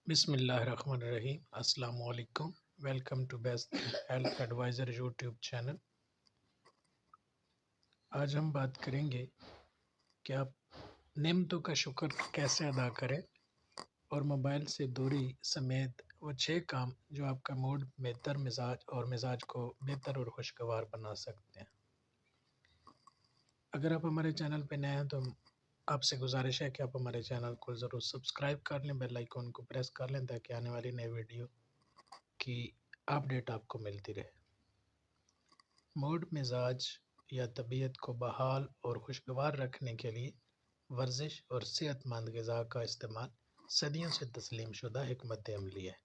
بسم اللہ الرحمن الرحیم۔ السلام علیکم۔ Welcome to best health adviser YouTube channel. آج ہم بات کریں گے کہ آپ نعمتوں کا شکر کیسے ادا کریں اور موبائل سے دوری سمیت وہ 6 کام جو آپ کا موڈ بہتر مزاج کو بہتر اور خوشگوار بنا سکتے ہیں۔ اگر آپ ہمارے چینل پہ نئے ہیں تو آپ سے گزارش ہے کہ آپ ہمارے چینل کو ضرور سبسکرائب کر لیں، بیل آئیکن کو پریس کر لیں تاکہ آنے والی نئی ویڈیو کی اپڈیٹ آپ کو ملتی رہے۔ موڈ مزاج یا طبیعت کو بحال اور خوشگوار رکھنے کے لیے ورزش اور صحت مند غذا کا استعمال صدیوں سے تسلیم شدہ حکمت عملی ہے۔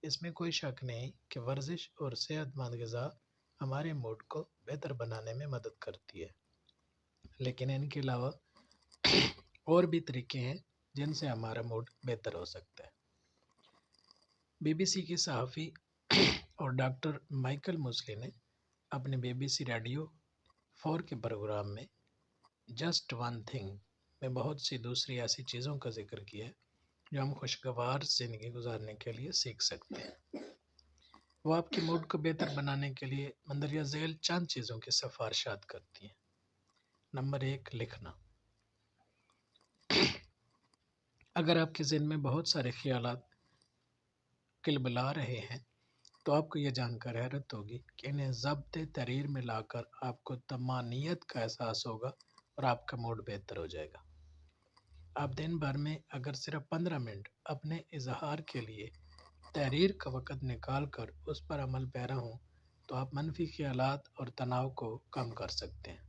اس میں کوئی شک نہیں کہ ورزش اور صحت مند غذا ہمارے موڈ کو بہتر بنانے میں مدد کرتی ہے، لیکن ان کے علاوہ اور بھی طریقے ہیں جن سے ہمارا موڈ بہتر ہو سکتا ہے۔ بی بی سی کے صحافی اور ڈاکٹر مائیکل موسلی نے اپنے بی بی سی ریڈیو 4 کے پروگرام میں جسٹ ون تھنگ میں بہت سی دوسری ایسی چیزوں کا ذکر کیا ہے جو ہم خوشگوار زندگی گزارنے کے لیے سیکھ سکتے ہیں۔ وہ آپ کے موڈ کو بہتر بنانے کے لیے مندرجہ ذیل چند چیزوں کی سفارشات کرتی ہیں۔ نمبر 1، لکھنا۔ اگر آپ کے ذہن میں بہت سارے خیالات کلبلا رہے ہیں تو آپ کو یہ جان کر حیرت ہوگی کہ انہیں ضبط تحریر میں لا کر آپ کو طمانینت کا احساس ہوگا اور آپ کا موڈ بہتر ہو جائے گا۔ آپ دن بھر میں اگر صرف 15 منٹ اپنے اظہار کے لیے تحریر کا وقت نکال کر اس پر عمل پیرا ہوں تو آپ منفی خیالات اور تناؤ کو کم کر سکتے ہیں۔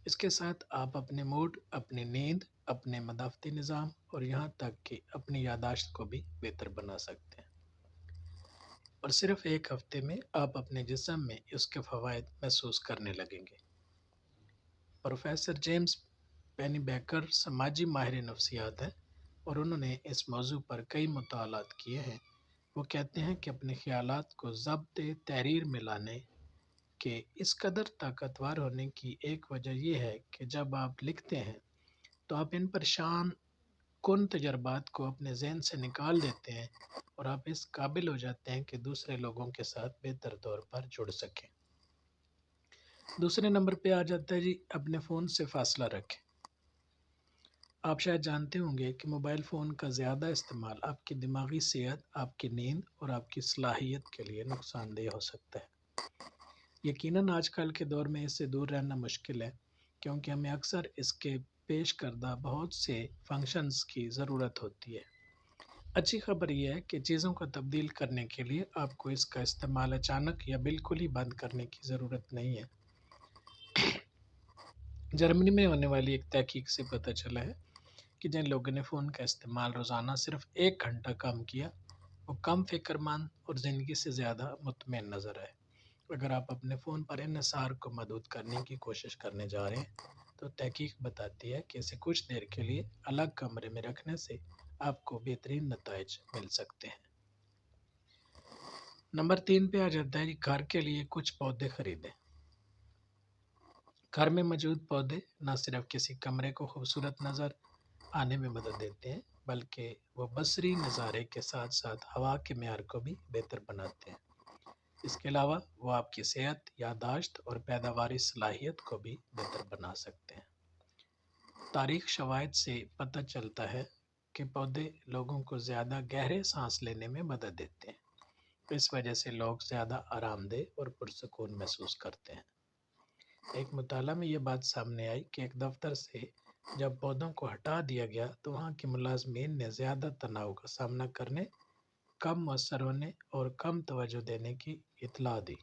اس کے ساتھ آپ اپنے موڈ، اپنی نیند، اپنے مدافعتی نظام اور یہاں تک کہ اپنی یادداشت کو بھی بہتر بنا سکتے ہیں، اور صرف ایک ہفتے میں آپ اپنے جسم میں اس کے فوائد محسوس کرنے لگیں گے۔ پروفیسر جیمز پینی بیکر سماجی ماہر نفسیات ہیں اور انہوں نے اس موضوع پر کئی مطالعات کیے ہیں۔ وہ کہتے ہیں کہ اپنے خیالات کو ضبط تحریر میں لانے کے اس قدر طاقتور ہونے کی ایک وجہ یہ ہے کہ جب آپ لکھتے ہیں تو آپ ان پریشان کن تجربات کو اپنے ذہن سے نکال دیتے ہیں اور آپ اس قابل ہو جاتے ہیں کہ دوسرے لوگوں کے ساتھ بہتر طور پر جڑ سکیں۔ دوسرے نمبر پہ آ جاتا ہے اپنے فون سے فاصلہ رکھیں۔ آپ شاید جانتے ہوں گے کہ موبائل فون کا زیادہ استعمال آپ کی دماغی صحت، آپ کی نیند اور آپ کی صلاحیت کے لیے نقصان دہ ہو سکتا ہے۔ یقیناً آج کل کے دور میں اس سے دور رہنا مشکل ہے کیونکہ ہمیں اکثر اس کے پیش کردہ بہت سے فنکشنز کی ضرورت ہوتی ہے۔ اچھی خبر یہ ہے کہ چیزوں کو تبدیل کرنے کے لیے آپ کو اس کا استعمال اچانک یا بالکل ہی بند کرنے کی ضرورت نہیں ہے۔ جرمنی میں ہونے والی ایک تحقیق سے پتہ چلا ہے کہ جن لوگوں نے فون کا استعمال روزانہ صرف 1 گھنٹہ کم کیا وہ کم فکر مند اور زندگی سے زیادہ مطمئن نظر آئے۔ اگر آپ اپنے فون پر انحصار کو محدود کرنے کی کوشش کرنے جا رہے ہیں تو تحقیق بتاتی ہے کہ اسے کچھ دیر کے لیے الگ کمرے میں رکھنے سے آپ کو بہترین نتائج مل سکتے ہیں۔ نمبر 3 پہ آ جاتا ہے گھر کے لیے کچھ پودے خریدیں۔ گھر میں موجود پودے نہ صرف کسی کمرے کو خوبصورت نظر آنے میں مدد دیتے ہیں بلکہ وہ بصری نظارے کے ساتھ ساتھ ہوا کے معیار کو بھی بہتر بناتے ہیں۔ اس کے علاوہ وہ آپ کی صحت، یادداشت اور پیداواری صلاحیت کو بھی بہتر بنا سکتے ہیں۔ تاریخ شواہد سے پتہ چلتا ہے کہ پودے لوگوں کو زیادہ گہرے سانس لینے میں مدد دیتے ہیں۔ اس وجہ سے لوگ زیادہ آرام دہ اور پرسکون محسوس کرتے ہیں۔ ایک مطالعہ میں یہ بات سامنے آئی کہ ایک دفتر سے جب پودوں کو ہٹا دیا گیا تو وہاں کے ملازمین نے زیادہ تناؤ کا سامنا کرنے، کم مؤثر ہونے اور کم توجہ دینے کی اطلاع دی۔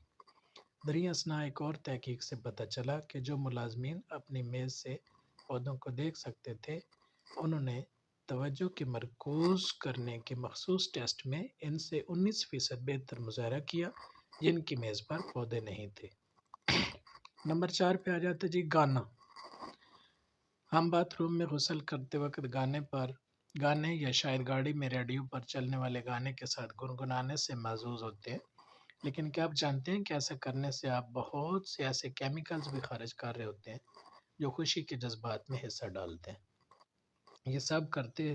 دریں اثنا ایک اور تحقیق سے پتہ چلا کہ جو ملازمین اپنی میز سے پودوں کو دیکھ سکتے تھے انہوں نے توجہ کی مرکوز کرنے کے مخصوص ٹیسٹ میں ان سے 19% بہتر مظاہرہ کیا جن کی میز پر پودے نہیں تھے۔ نمبر 4 پہ آ جاتا ہے گانا۔ ہم باتھ روم میں غسل کرتے وقت گانے یا شاید گاڑی میں ریڈیو پر چلنے والے گانے کے ساتھ گنگنانے سے محظوظ ہوتے ہیں، لیکن کیا آپ جانتے ہیں کہ ایسا کرنے سے آپ بہت سے ایسے کیمیکلز بھی خارج کر رہے ہوتے ہیں جو خوشی کے جذبات میں حصہ ڈالتے ہیں۔ یہ سب کرتے